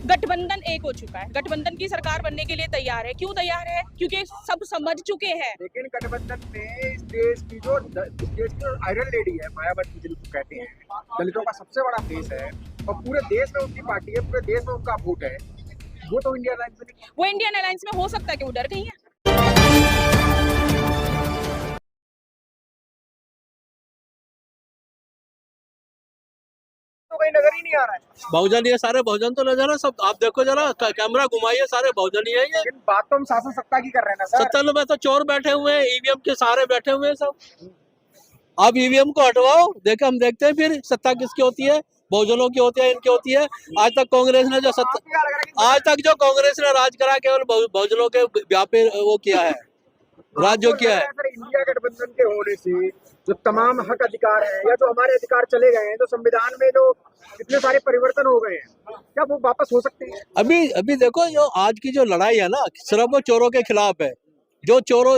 गठबंधन एक हो चुका है, गठबंधन की सरकार बनने के लिए तैयार है। क्यों तैयार है? क्योंकि सब समझ चुके हैं। लेकिन गठबंधन में इस देश की जो आयरन लेडी है मायावती जिनको कहते हैं, दलितों का सबसे बड़ा फेस है और पूरे देश में उनकी पार्टी है, पूरे देश में उनका वोट है। वो तो इंडिया अलायंस में नहीं। वो इंडियन अलायंस में हो सकता है कि वो डर गई है। तो कहीं नजर ही नहीं आ रहा है। बहुजन, ये सारे बहुजन तो नजर है सब। आप देखो जरा, कैमरा घुमाइए, सारे बहुजन ही है ये। लेकिन बात तो हम शासन सत्ता की कर रहे हैं ना सर। सत्ता में तो चोर बैठे हुए हैं, ईवीएम के सारे बैठे हुए हैं सब। आप ईवीएम को हटवाओ, हम देखते हैं फिर सत्ता किसकी होती है, बहुजनों की होती है, इनकी होती है। आज तक कांग्रेस ने कांग्रेस ने राज करा, केवल बहुजनों के व्यापार वो किया है, राज जो किया है। इंडिया गठबंधन के होने से जो तमाम हक अधिकार है या जो हमारे अधिकार चले गए हैं, तो संविधान में जो इतने सारे परिवर्तन हो गए हैं, क्या वो वापस हो सकते हैं? अभी देखो, जो आज की जो लड़ाई है ना, सिर्फ वो चोरों के खिलाफ है। जो चोर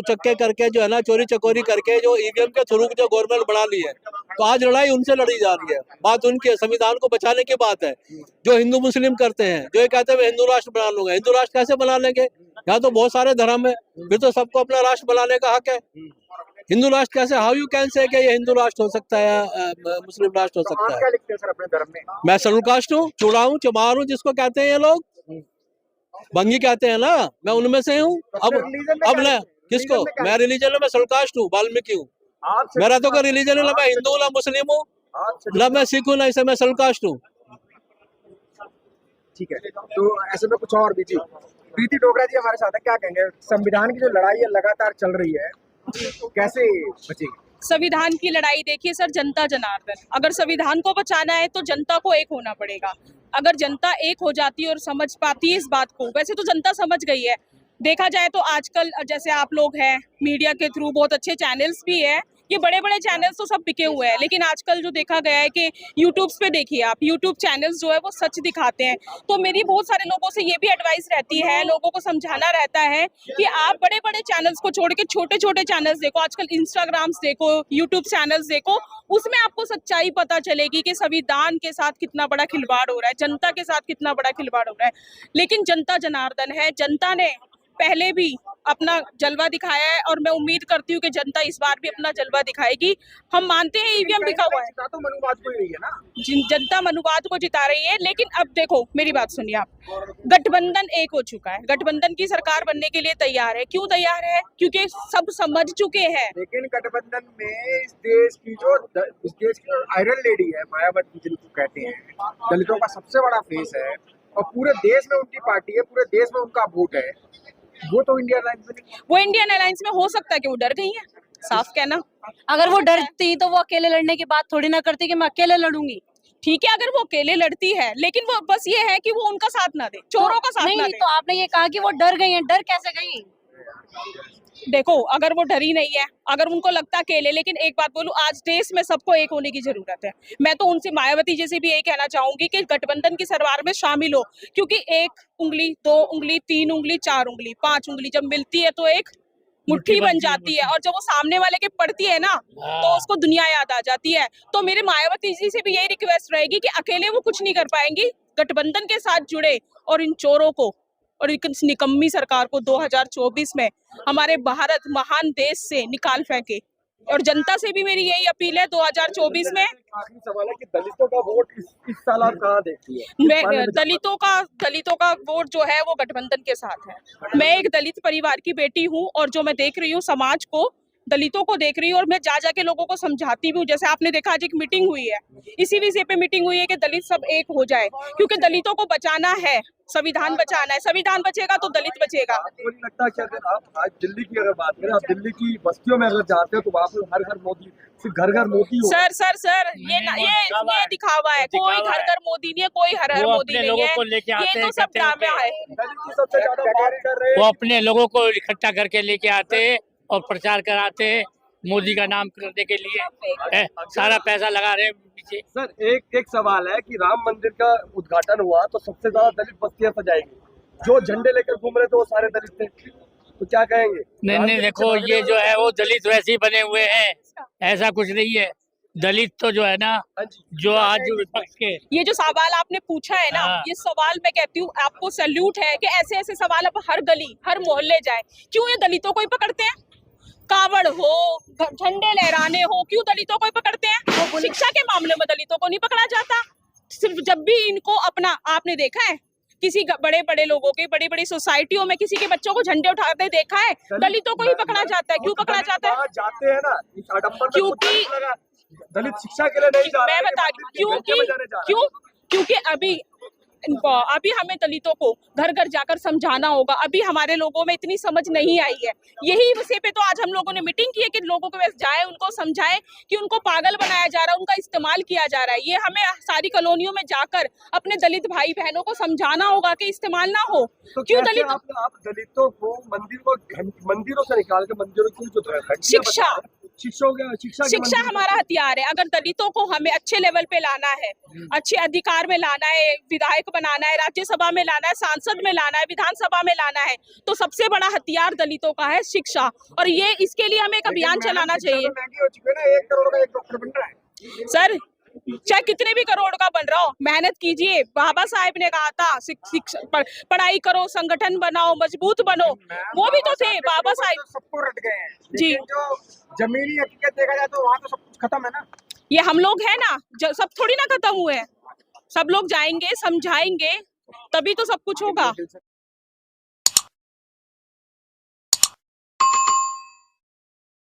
चक्के करके जो है ना, चोरी चकोरी करके जो ईवीएम के थ्रू जो गवर्नमेंट बना ली है, तो आज लड़ाई उनसे लड़ी जा रही है। बात उनके संविधान को बचाने की बात है। जो हिंदू मुस्लिम करते हैं, जो ये कहते हैं हिंदू राष्ट्र बना लूंगा, हिंदू राष्ट्र कैसे बना लेंगे? यहाँ तो बहुत सारे धर्म है, फिर तो सबको अपना राष्ट्र बनाने का हक है। हिंदू राष्ट्र कैसे, हाउ यू कैन से ये हिंदू राष्ट्र हो सकता है या मुस्लिम राष्ट्र हो सकता है? क्या लिखते हैं सर अपने धर्म में? मैं शेड्यूल कास्ट हूँ, चूड़ा हूँ, चमार हूँ, जिसको कहते हैं ये लोग बंगी कहते हैं ना, मैं उनमें से हूँ। अब न किसको, मैं रिलीजन में मैं शेड्यूल कास्ट हूँ, वाल्मीकि हूँ। मेरा तो कोई रिलीजन है ना, मैं हिंदू हूँ ना मुस्लिम हूँ ना मैं सिख हूँ ना इसे मैं शेड्यूल कास्ट हूँ। ठीक है, तो ऐसे में कुछ और भी जी। प्रीति डोगरा जी हमारे साथ है, क्या कहेंगे? संविधान की जो लड़ाई है लगातार चल रही है, कैसे बचेगी? संविधान की लड़ाई देखिए सर, जनता जनार्दन। अगर संविधान को बचाना है तो जनता को एक होना पड़ेगा। अगर जनता एक हो जाती है और समझ पाती है इस बात को, वैसे तो जनता समझ गई है। देखा जाए तो आजकल जैसे आप लोग हैं, मीडिया के थ्रू बहुत अच्छे चैनल्स भी है, ये बड़े बड़े चैनल्स तो सब बिके हुए हैं। लेकिन आजकल जो देखा गया है कि यूट्यूब पे देखिए आप, यूट्यूब चैनल्स जो है वो सच दिखाते हैं। तो मेरी बहुत सारे लोगों से ये भी एडवाइस रहती है, लोगों को समझाना रहता है कि आप बड़े बड़े चैनल्स को छोड़ के छोटे छोटे चैनल्स देखो। आजकल इंस्टाग्राम्स देखो, यूट्यूब चैनल्स देखो, उसमें आपको सच्चाई पता चलेगी कि संविधान के साथ कितना बड़ा खिलवाड़ हो रहा है, जनता के साथ कितना बड़ा खिलवाड़ हो रहा है। लेकिन जनता जनार्दन है, जनता ने पहले भी अपना जलवा दिखाया है और मैं उम्मीद करती हूँ कि जनता इस बार भी अपना जलवा दिखाएगी। हम मानते हैं ईवीएम बिका हुआ है, तो मनुवाद को ही रही है ना, जनता मनुवाद को जिता रही है। लेकिन अब देखो, मेरी बात सुनिए आप, गठबंधन एक हो चुका है, गठबंधन की सरकार बनने के लिए तैयार है। क्यों तैयार है? क्योंकि सब समझ चुके हैं। लेकिन गठबंधन में इस देश की आयरन लेडी है मायावती जिनको कहते हैं, दलितों का सबसे बड़ा फेस है और पूरे देश में उनकी पार्टी है, पूरे देश में उनका वोट है। वो तो इंडिया अलायंस में नहीं। वो इंडियन अलायंस में हो सकता है कि वो डर गई है, साफ कहना। अगर वो डरती तो वो अकेले लड़ने की बात थोड़ी ना करती कि मैं अकेले लड़ूंगी। ठीक है, अगर वो अकेले लड़ती है, लेकिन वो बस ये है कि वो उनका साथ ना दे, चोरों का साथ ना दे। तो आपने ये कहा कि वो डर गई हैं, डर कैसे गई? देखो, अगर वो डरी नहीं है, अगर उनको लगता अकेले, लेकिन एक बात बोलूं, आज देश में सबको एक होने की जरूरत है। मैं तो उनसे, मायावती जी से भी यही कहना चाहूंगी कि गठबंधन की सरकार में शामिल हो, क्योंकि एक उंगली, दो उंगली, तीन उंगली, चार उंगली, पांच उंगली जब मिलती है तो एक मुट्ठी बन जाती है, और जब वो सामने वाले के पड़ती है ना, तो उसको दुनिया याद आ जाती है। तो मेरे मायावती जी से भी यही रिक्वेस्ट रहेगी कि अकेले वो कुछ नहीं कर पाएंगी, गठबंधन के साथ जुड़े और इन चोरों को और इस निकम्मी सरकार को 2024 में हमारे भारत महान देश से निकाल फेंके। और जनता से भी मेरी यही अपील है 2024 में। आखिरी सवाल है कि दलितों का वोट इस साल आप कहाँ देखती है? दलितों का वोट जो है वो गठबंधन के साथ है। मैं एक दलित परिवार की बेटी हूँ और जो मैं देख रही हूँ समाज को, दलितों को देख रही हूँ, और मैं जा जाके लोगों को समझाती भी हूँ। जैसे आपने देखा आज एक मीटिंग हुई है, इसी विषय पे मीटिंग हुई है कि दलित सब एक हो जाए, क्योंकि दलितों को बचाना है, संविधान बचाना है। संविधान बचेगा तो दलित बचेगा। आपको नहीं लगता कि अगर आप आज दिल्ली की अगर बात करें, आप दिल्ली की बस्तियों में अगर जाते हो तो वहाँ पर हर घर मोदी, सिर्फ घर घर मोदी हो? सर ये दिखावा है, कोई घर घर मोदी नहीं है, कोई हर हर मोदी नहीं है, ये तो सब ड्रामा है। सबसे ज्यादा बात कर रहे वो अपने लोगों को इकट्ठा करके लेके आते हैं और प्रचार कराते हैं मोदी का नाम करने के लिए, सारा पैसा लगा रहे हैं पीछे। सर एक सवाल है कि राम मंदिर का उद्घाटन हुआ तो सबसे ज्यादा दलित बस्तियां सजाएंगी, जो झंडे लेकर घूम रहे थे वो सारे दलित थे, तो क्या कहेंगे? नहीं देखो, ये जो है वो दलित वैसे ही बने हुए हैं, ऐसा कुछ नहीं है। दलित तो जो है ना, हाँ जी। जो आज जो विपक्ष के ये जो सवाल आपने पूछा है ना, हाँ। ये सवाल मैं कहती हूँ आपको सैल्यूट है कि ऐसे ऐसे सवाल आप हर गली हर मोहल्ले जाए। क्यों ये दलितों को ही पकड़ते हैं? कावड़ हो, झंडे लहराने हो, क्यों दलितों को ही पकड़ते हैं? शिक्षा के मामले में दलितों को नहीं पकड़ा जाता। सिर्फ जब भी इनको अपना, आपने देखा है किसी बड़े बड़े लोगों के बड़ी बड़ी सोसाइटियों में किसी के बच्चों को झंडे उठाते देखा है? दलितों को ही पकड़ा जाता है। क्यों पकड़ा जाता है? वहाँ जाते हैं ना, इस आडंबर में क्योंकि- कुछ लगा, दलित शिक्षा के लिए नहीं जा रहे मैं हैं, बता रही मंदिर हूँ के घंटे बजाने जा रहे हैं। क्योंकि अभी हमें दलितों को घर घर जाकर समझाना होगा। अभी हमारे लोगों में इतनी समझ नहीं आई है। यही विषय पे तो आज हम लोगों ने मीटिंग की है कि लोगों के पास जाए, उनको समझाएं कि उनको पागल बनाया जा रहा है, उनका इस्तेमाल किया जा रहा है। ये हमें सारी कॉलोनियों में जाकर अपने दलित भाई बहनों को समझाना होगा कि इस्तेमाल ना हो। तो क्यों कैसे दलित? आप दलितों को मंदिरों से निकाल के मंदिरों की जो घंटियां शिक्षा। बजा रहे हैं, शिक्षा शिक्षा हमारा हथियार है। अगर दलितों को हमें अच्छे लेवल पे लाना है, अच्छे अधिकार में लाना है, विधायक बनाना है, राज्यसभा में लाना है, सांसद में लाना है, विधानसभा में लाना है, तो सबसे बड़ा हथियार दलितों का है शिक्षा। और ये इसके लिए हमें एक अभियान चलाना चाहिए। महंगी हो चुकी है ना, 1 करोड़ का 1 डॉक्टर बन रहा है। सर, चाहे कितने भी करोड़ का बन रहा हो, मेहनत कीजिए। बाबा साहेब ने कहा था पढ़ाई करो, संगठन बनाओ, मजबूत बनो। वो भी तो थे बाबा साहेब। सबको रट गए हैं, जी। लेकिन जो जमीनी हकीकत देखा जाए तो वहाँ तो सब कुछ खत्म है ना। ये हम लोग हैं ना, जो सब थोड़ी ना खत्म हुए हैं। सब लोग जाएंगे, समझाएंगे, तभी तो सब कुछ होगा।